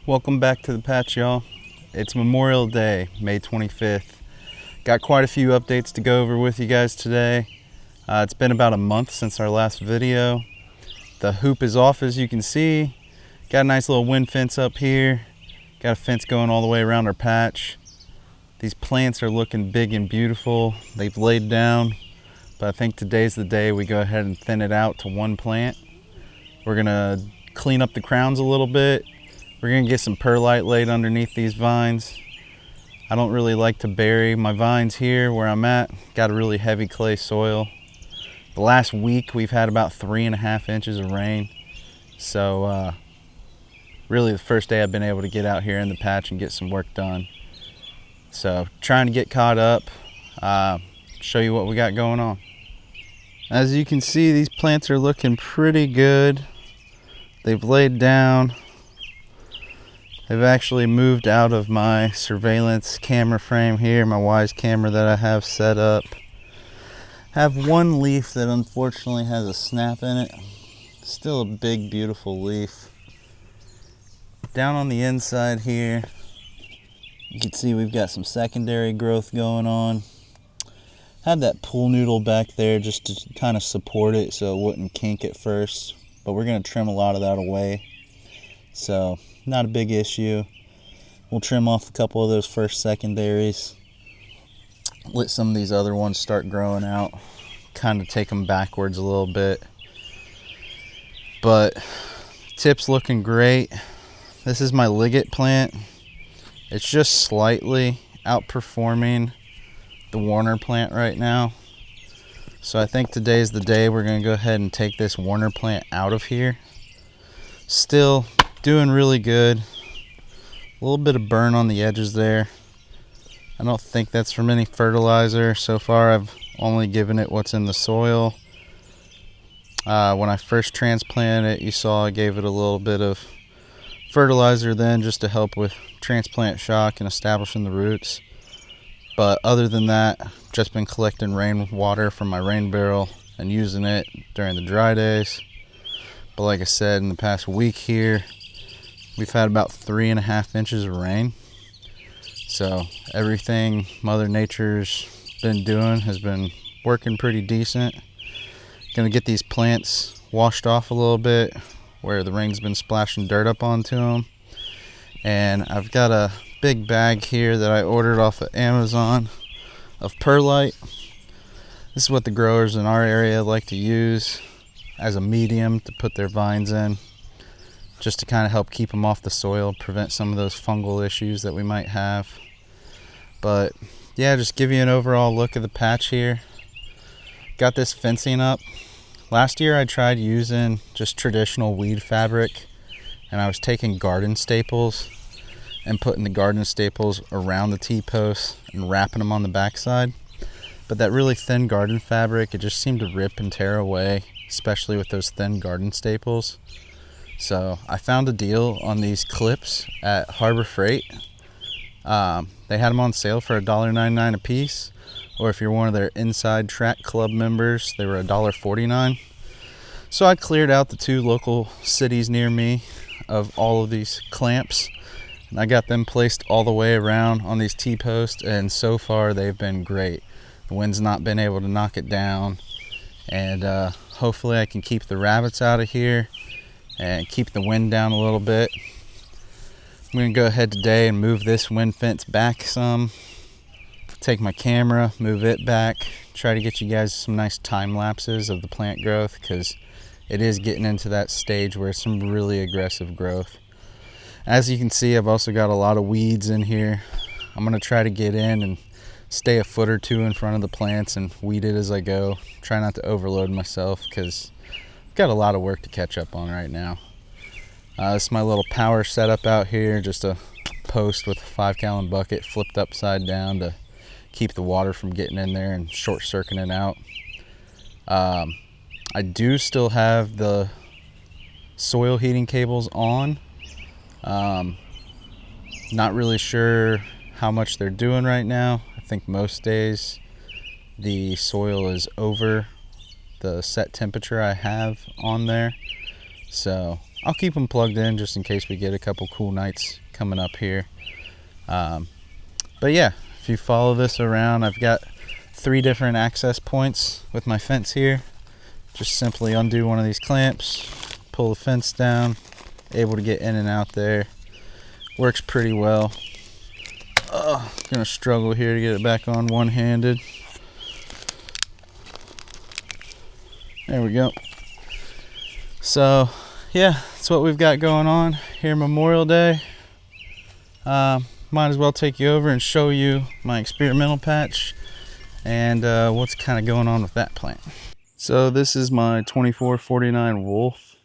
Welcome back to the patch, y'all. It's Memorial Day, May 25th. Got quite a few updates to go over with you guys today. It's been about a month since our last video. The hoop is off, as you can see. Got a nice little wind fence up here. Got a fence going all the way around our patch. These plants are looking big and beautiful. They've laid down, but I think today's the day we go ahead and thin it out to one plant. We're gonna clean up the crowns a little bit. We're gonna get some perlite laid underneath these vines. I don't really like to bury my vines here where I'm at. Got a really heavy clay soil. The last week we've had about 3.5 inches of rain. So really the first day I've been able to get out here in the patch and get some work done. So trying to get caught up, show you what we got going on. As you can see, these plants are looking pretty good. They've laid down. They've actually moved out of my surveillance camera frame here, my Wyze camera that I have set up. Have one leaf that unfortunately has a snap in it. Still a big, beautiful leaf. Down on the inside here, you can see we've got some secondary growth going on. Had that pool noodle back there just to kind of support it so it wouldn't kink at first, but we're going to trim a lot of that away. So not a big issue. We'll trim off a couple of those first secondaries. Let some of these other ones start growing out. Kind of take them backwards a little bit. But tip's looking great. This is my Liget plant. It's just slightly outperforming the Warner plant right now. So I think today's the day we're going to go ahead and take this Warner plant out of here. Still doing really good. A little bit of burn on the edges there. I don't think that's from any fertilizer. So far I've only given it what's in the soil. When I first transplanted it, you saw I gave it a little bit of fertilizer then just to help with transplant shock and establishing the roots. But other than that, just been collecting rainwater from my rain barrel and using it during the dry days. But like I said, in the past week here, we've had about 3.5 inches of rain. So everything Mother Nature's been doing has been working pretty decent. Gonna get these plants washed off a little bit where the rain's been splashing dirt up onto them. And I've got a big bag here that I ordered off of Amazon of perlite. This is what the growers in our area like to use as a medium to put their vines in, just to kind of help keep them off the soil, prevent some of those fungal issues that we might have. But yeah, just give you an overall look of the patch here. Got this fencing up. Last year I tried using just traditional weed fabric, and I was taking garden staples and putting the garden staples around the T-posts and wrapping them on the backside. But that really thin garden fabric, it just seemed to rip and tear away, especially with those thin garden staples. So I found a deal on these clips at Harbor Freight. They had them on sale for $1.99 a piece, or if you're one of their Inside Track Club members, they were $1.49. So I cleared out the 2 local cities near me of all of these clamps, and I got them placed all the way around on these T-posts, and so far they've been great. The wind's not been able to knock it down, and hopefully I can keep the rabbits out of here and keep the wind down a little bit. I'm going to go ahead today and move this wind fence back some. Take my camera, move it back, try to get you guys some nice time lapses of the plant growth, because it is getting into that stage where it's some really aggressive growth. As you can see, I've also got a lot of weeds in here. I'm going to try to get in and stay a foot or 2 in front of the plants and weed it as I go. Try not to overload myself, because I've got a lot of work to catch up on right now. This is my little power setup out here, just a post with a 5-gallon bucket flipped upside down to keep the water from getting in there and short-circuiting out. I do still have the soil heating cables on. Not really sure how much they're doing right now. I think most days the soil is over the set temperature I have on there. So I'll keep them plugged in just in case we get a couple cool nights coming up here. But yeah, if you follow this around, I've got 3 different access points with my fence here. Just simply undo one of these clamps, pull the fence down, able to get in and out there. Works pretty well. Gonna struggle here to get it back on one-handed. There we go. So yeah, that's what we've got going on here Memorial Day. Might as well take you over and show you my experimental patch and what's kind of going on with that plant. So this is my 2449 Wolf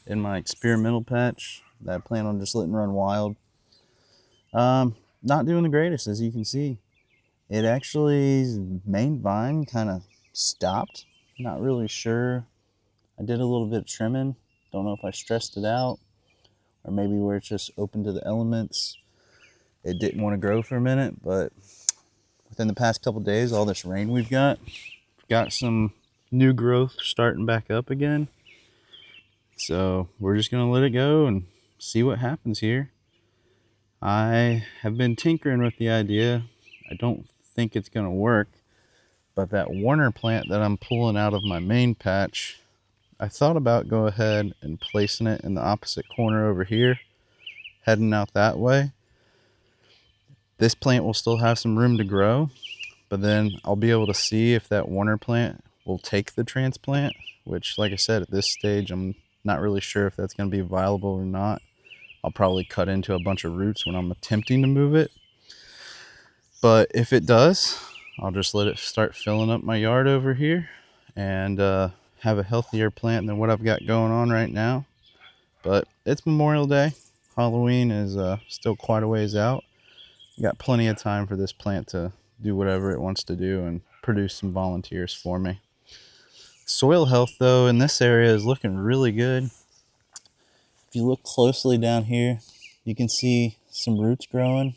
in my experimental patch that I plan on just letting run wild. Not doing the greatest, as you can see. It actually, main vine kind of stopped. Not really sure. I did a little bit of trimming. Don't know if I stressed it out or maybe where it's just open to the elements. It didn't want to grow for a minute, but within the past couple days, all this rain we've got some new growth starting back up again. So we're just gonna let it go and see what happens here. I have been tinkering with the idea. I don't think it's gonna work, but that Warner plant that I'm pulling out of my main patch, I thought about go ahead and placing it in the opposite corner over here, heading out that way. This plant will still have some room to grow, but then I'll be able to see if that Warner plant will take the transplant, which, like I said, at this stage, I'm not really sure if that's going to be viable or not. I'll probably cut into a bunch of roots when I'm attempting to move it. But if it does, I'll just let it start filling up my yard over here and have a healthier plant than what I've got going on right now. But it's Memorial Day. Halloween is still quite a ways out. Got plenty of time for this plant to do whatever it wants to do and produce some volunteers for me. Soil health, though, in this area is looking really good. If you look closely down here, you can see some roots growing.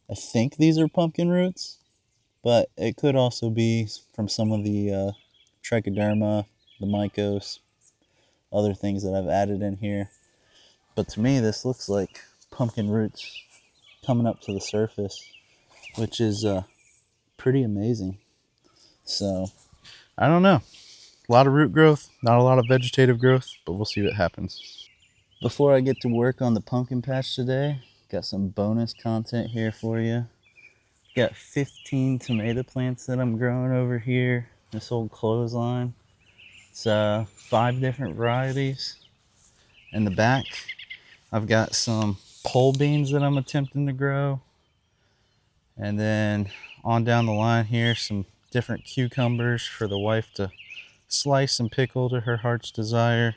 I think these are pumpkin roots, but it could also be from some of the trichoderma, the mycos, other things that I've added in here. But to me, this looks like pumpkin roots coming up to the surface, which is pretty amazing. So I don't know, a lot of root growth, not a lot of vegetative growth, but we'll see what happens. Before I get to work on the pumpkin patch today, got some bonus content here for you. Got 15 tomato plants that I'm growing over here, this old clothesline. It's 5 different varieties. In the back, I've got some pole beans that I'm attempting to grow. And then on down the line here, some different cucumbers for the wife to slice and pickle to her heart's desire.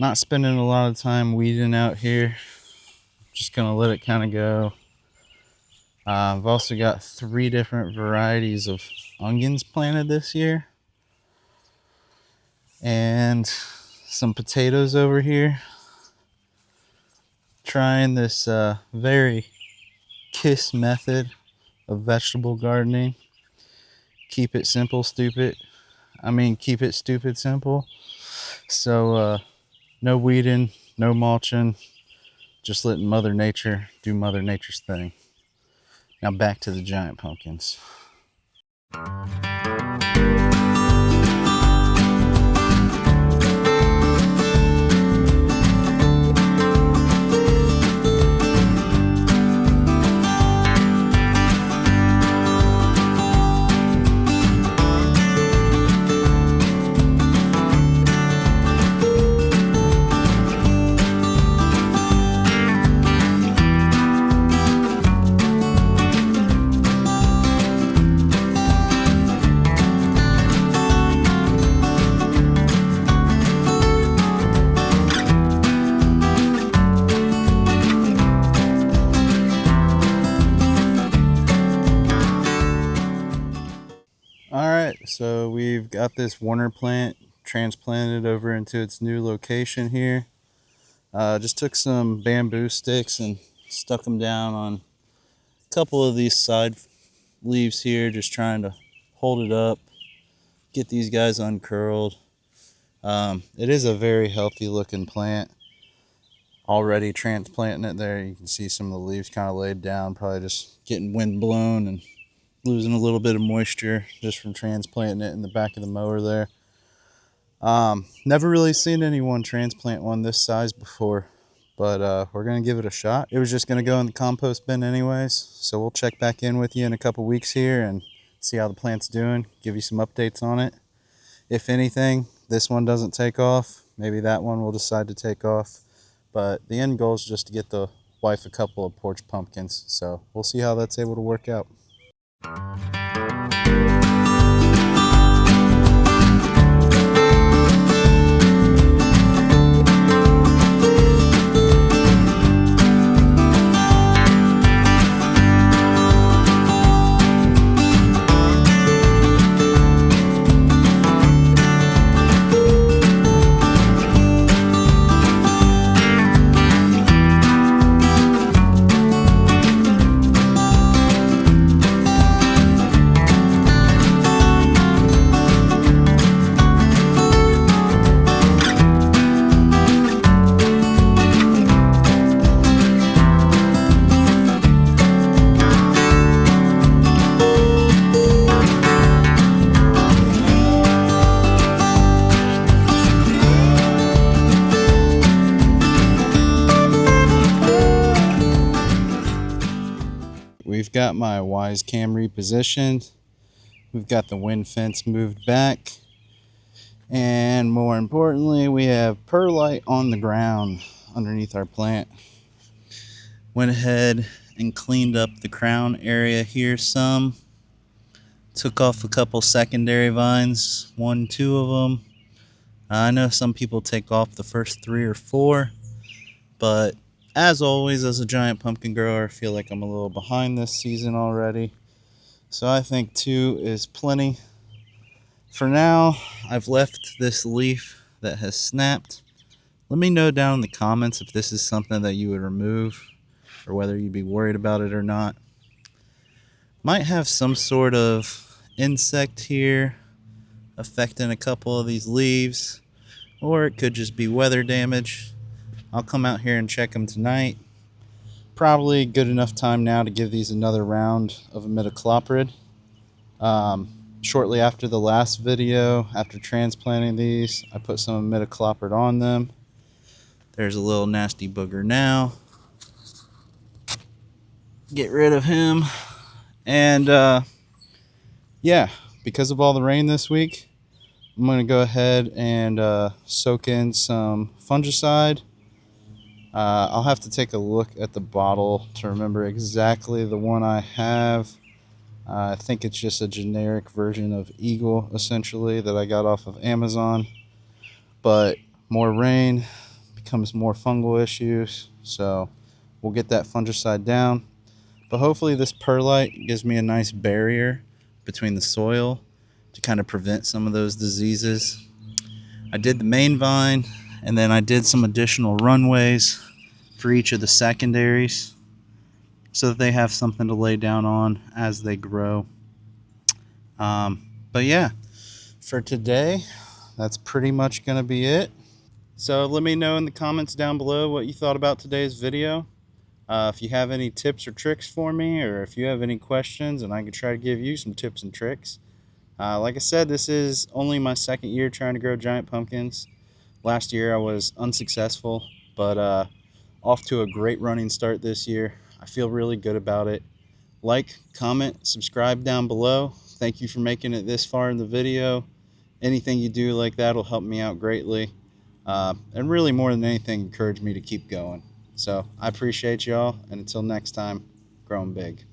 Not spending a lot of time weeding out here. Just gonna let it kind of go. I've also got 3 different varieties of onions planted this year. And some potatoes over here. Trying this very KISS method of vegetable gardening. Keep it simple, stupid. Keep it stupid simple. So no weeding, no mulching, just letting Mother Nature do Mother Nature's thing. Now back to the giant pumpkins. So we've got this Warner plant transplanted over into its new location here. Just took some bamboo sticks and stuck them down on a couple of these side leaves here, just trying to hold it up, get these guys uncurled. It is a very healthy looking plant. Already transplanting it there, you can see some of the leaves kind of laid down, probably just getting wind blown and losing a little bit of moisture just from transplanting it in the back of the mower there. Never really seen anyone transplant one this size before, but we're gonna give it a shot. It was just gonna go in the compost bin anyways, so we'll check back in with you in a couple weeks here and see how the plant's doing, give you some updates on it. If anything, this one doesn't take off, maybe that one will decide to take off, but the end goal is just to get the wife a couple of porch pumpkins, so we'll see how that's able to work out. We've got my Wise Cam repositioned. We've got the wind fence moved back. And more importantly, we have perlite on the ground underneath our plant. Went ahead and cleaned up the crown area here some. Took off a couple secondary vines, 1, 2 of them. I know some people take off the first 3 or 4, but as always, as a giant pumpkin grower, I feel like I'm a little behind this season already. So I think 2 is plenty. For now, I've left this leaf that has snapped. Let me know down in the comments if this is something that you would remove or whether you'd be worried about it or not. Might have some sort of insect here affecting a couple of these leaves, or it could just be weather damage. I'll come out here and check them tonight. Probably good enough time now to give these another round of imidacloprid. Shortly after the last video, after transplanting these, I put some imidacloprid on them. There's a little nasty booger now. Get rid of him. And yeah, because of all the rain this week, I'm going to go ahead and soak in some fungicide. I'll have to take a look at the bottle to remember exactly the one I have. I think it's just a generic version of Eagle, essentially, that I got off of Amazon. But more rain becomes more fungal issues, so we'll get that fungicide down. But hopefully this perlite gives me a nice barrier between the soil to kind of prevent some of those diseases. I did the main vine, and then I did some additional runways for each of the secondaries so that they have something to lay down on as they grow. But yeah, for today, that's pretty much going to be it. So let me know in the comments down below what you thought about today's video. If you have any tips or tricks for me, or if you have any questions, and I can try to give you some tips and tricks. Like I said, this is only my 2nd year trying to grow giant pumpkins. Last year I was unsuccessful, but off to a great running start this year. I feel really good about it. Like, comment, subscribe down below. Thank you for making it this far in the video. Anything you do like that will help me out greatly. And really, more than anything, encourage me to keep going. So I appreciate y'all, and until next time, growing big.